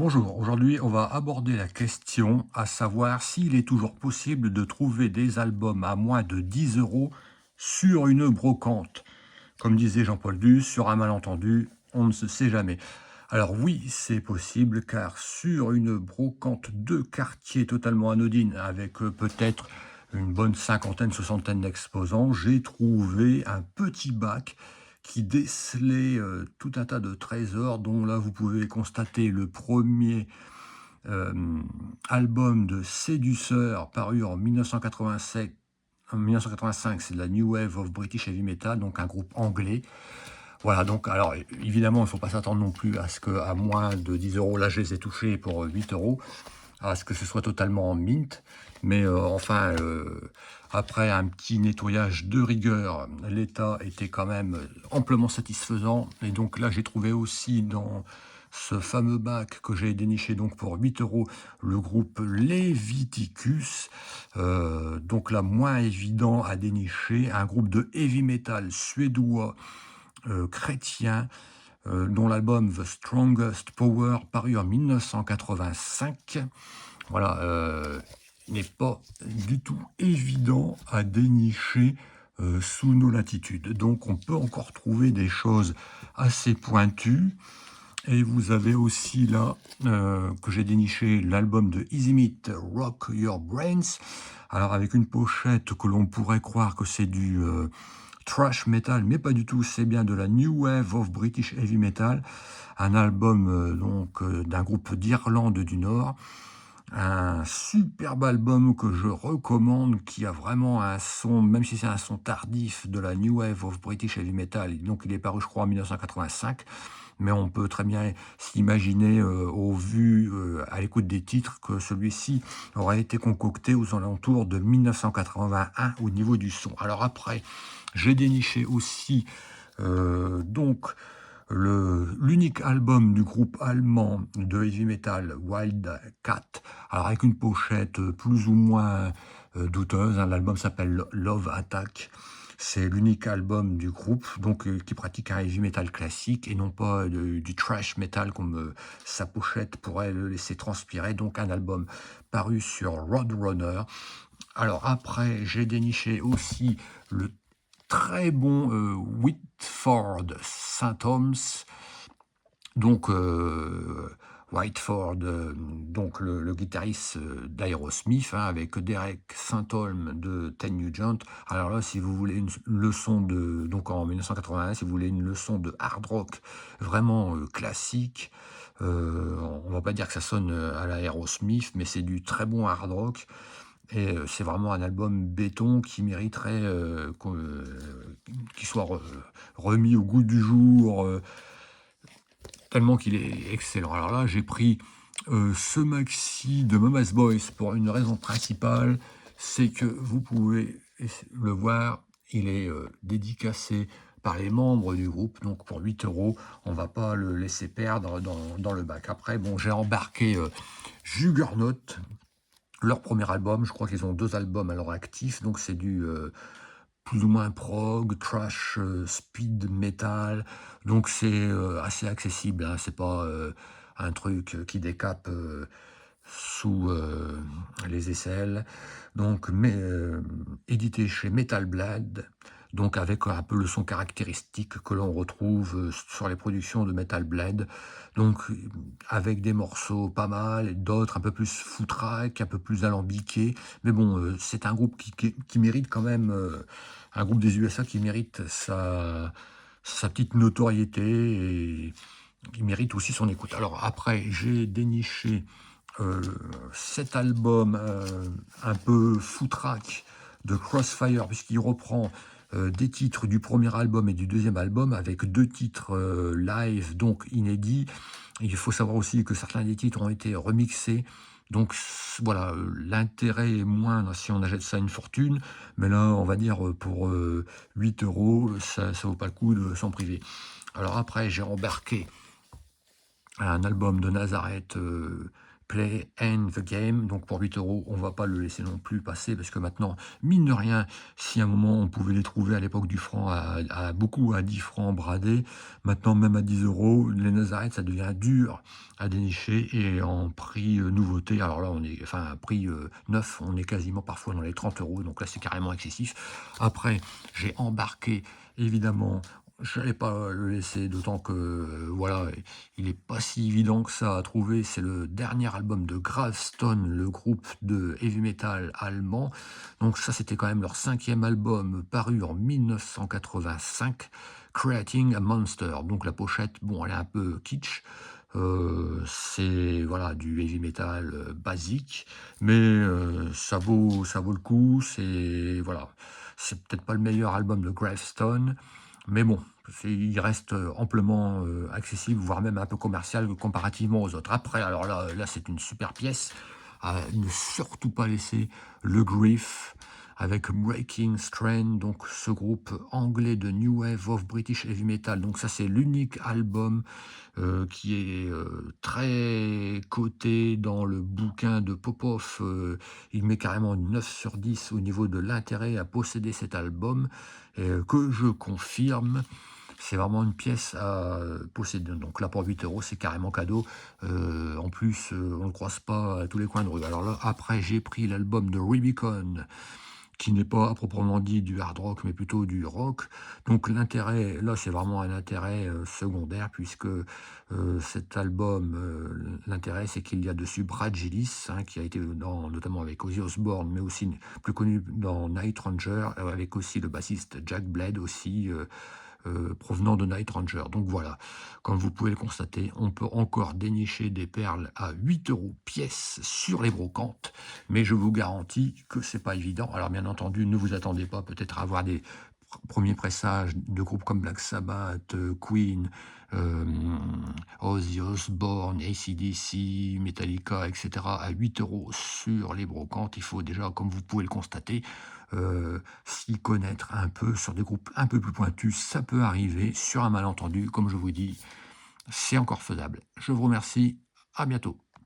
Bonjour, aujourd'hui on va aborder la question à savoir s'il est toujours possible de trouver des albums à moins de 10 euros sur une brocante. Comme disait Jean-Paul Duss, sur un malentendu, on ne se sait jamais. Alors oui, c'est possible car sur une brocante de quartier totalement anodine avec peut-être une bonne cinquantaine, soixantaine d'exposants, j'ai trouvé un petit bac qui décelait tout un tas de trésors dont là vous pouvez constater le premier euh, album de Séduceur paru en 1987. En 1985, c'est de la New Wave of British Heavy Metal, donc un groupe anglais. Voilà, donc alors évidemment, il ne faut pas s'attendre non plus à ce qu'à moins de 10 euros, là je les ai touchés pour 8 euros, à ce que ce soit totalement en mint. Mais enfin, après un petit nettoyage de rigueur, l'état était quand même amplement satisfaisant. Et donc là, j'ai trouvé aussi dans ce fameux bac que j'ai déniché donc pour 8 euros le groupe Leviticus, donc là moins évident à dénicher, un groupe de heavy metal suédois chrétien, dont l'album The Strongest Power, paru en 1985. Voilà, n'est pas du tout évident à dénicher sous nos latitudes. Donc on peut encore trouver des choses assez pointues. Et vous avez aussi là, que j'ai déniché, l'album de Easy Meat, Rock Your Brains. Alors avec une pochette que l'on pourrait croire que c'est du thrash metal, mais pas du tout, c'est bien de la New Wave of British Heavy Metal, un album d'un groupe d'Irlande du Nord, un superbe album que je recommande, qui a vraiment un son, même si c'est un son tardif de la New Wave of British Heavy Metal, donc il est paru je crois en 1985, mais on peut très bien s'imaginer au vu, à l'écoute des titres, que celui-ci aurait été concocté aux alentours de 1981 au niveau du son. Alors après, j'ai déniché aussi donc l'unique album du groupe allemand de heavy metal Wild Cat, alors avec une pochette plus ou moins douteuse, hein. L'album s'appelle Love Attack. C'est l'unique album du groupe, donc qui pratique un heavy metal classique et non pas du thrash metal comme sa pochette pourrait le laisser transpirer. Donc un album paru sur Roadrunner. Alors après, j'ai déniché aussi le très bon Whitford St. Thomas, donc Whiteford, donc le guitariste d'Aerosmith, hein, avec Derek Saint-Holm de Ten Nugent. Alors là, si vous voulez une leçon de, donc en 1981, si vous voulez une leçon de hard rock vraiment classique, on va pas dire que ça sonne à la Aerosmith, mais c'est du très bon hard rock. Et c'est vraiment un album béton qui mériterait qu'il soit remis au goût du jour, tellement qu'il est excellent. Alors là, j'ai pris ce maxi de Mama's Boys pour une raison principale, c'est que vous pouvez le voir, il est dédicacé par les membres du groupe, donc pour 8 euros, on va pas le laisser perdre dans le bac. Après, bon, j'ai embarqué Juggernaut, leur premier album. Je crois qu'ils ont 2 albums à leur actif, donc c'est du plus ou moins prog, thrash, speed metal, donc c'est assez accessible, hein. C'est pas un truc qui décape sous les aisselles. Donc édité chez Metal Blade, donc avec un peu le son caractéristique que l'on retrouve sur les productions de Metal Blade, donc avec des morceaux pas mal, et d'autres un peu plus foutraques, un peu plus alambiqués, mais bon, c'est un groupe qui mérite quand même, un groupe des USA qui mérite sa petite notoriété, et il mérite aussi son écoute. Alors après, j'ai déniché euh, cet album un peu foutraque de Crossfire, puisqu'il reprend des titres du premier album et du deuxième album, avec 2 titres live, donc inédits. Il faut savoir aussi que certains des titres ont été remixés. Donc voilà, l'intérêt est moindre si on achète ça une fortune, mais là, on va dire pour 8 euros, ça vaut pas le coup de s'en priver. Alors après, j'ai embarqué un album de Nazareth Play End the Game. Donc pour 8 €, on va pas le laisser non plus passer parce que maintenant, mine de rien, si à un moment on pouvait les trouver à l'époque du franc beaucoup à 10 francs bradés, maintenant même à 10 €, les Nazareth, ça devient dur à dénicher et en prix nouveauté, alors là on est, enfin prix neuf, on est quasiment parfois dans les 30 €, donc là c'est carrément excessif. Après, j'ai embarqué évidemment. Je n'allais pas le laisser, d'autant que, voilà, il est pas si évident que ça à trouver. C'est le dernier album de Gravestone, le groupe de heavy metal allemand. Donc ça, c'était quand même leur 5e album paru en 1985, Creating a Monster. Donc la pochette, bon, elle est un peu kitsch. C'est voilà du heavy metal basique, mais ça vaut le coup. C'est voilà, c'est peut-être pas le meilleur album de Gravestone, mais bon, il reste amplement accessible, voire même un peu commercial comparativement aux autres. Après, alors là c'est une super pièce à ne surtout pas laisser, le Grief avec Breaking Strain, donc ce groupe anglais de New Wave of British Heavy Metal. Donc ça c'est l'unique album qui est très coté dans le bouquin de Popov. Il met carrément 9 sur 10 au niveau de l'intérêt à posséder cet album, que je confirme. C'est vraiment une pièce à posséder. Donc là, pour 8 €, c'est carrément cadeau. En plus, on ne le croise pas à tous les coins de rue. Alors là, après, j'ai pris l'album de Rubicon, qui n'est pas à proprement dit du hard rock, mais plutôt du rock. Donc l'intérêt, là, c'est vraiment un intérêt secondaire, puisque cet album, l'intérêt, c'est qu'il y a dessus Brad Gillis, hein, qui a été notamment avec Ozzy Osbourne, mais aussi plus connu dans Night Ranger, avec aussi le bassiste Jack Blade, aussi provenant de Night Ranger. Donc voilà, comme vous pouvez le constater, on peut encore dénicher des perles à 8 € pièce sur les brocantes, mais je vous garantis que c'est pas évident. Alors bien entendu, ne vous attendez pas peut-être à avoir des premiers pressages de groupes comme Black Sabbath, Queen, euh, Ozzy Osbourne, AC/DC, Metallica, etc. à 8 € sur les brocantes. Il faut déjà, comme vous pouvez le constater, s'y connaître un peu sur des groupes un peu plus pointus. Ça peut arriver sur un malentendu, comme je vous dis, c'est encore faisable. Je vous remercie, à bientôt.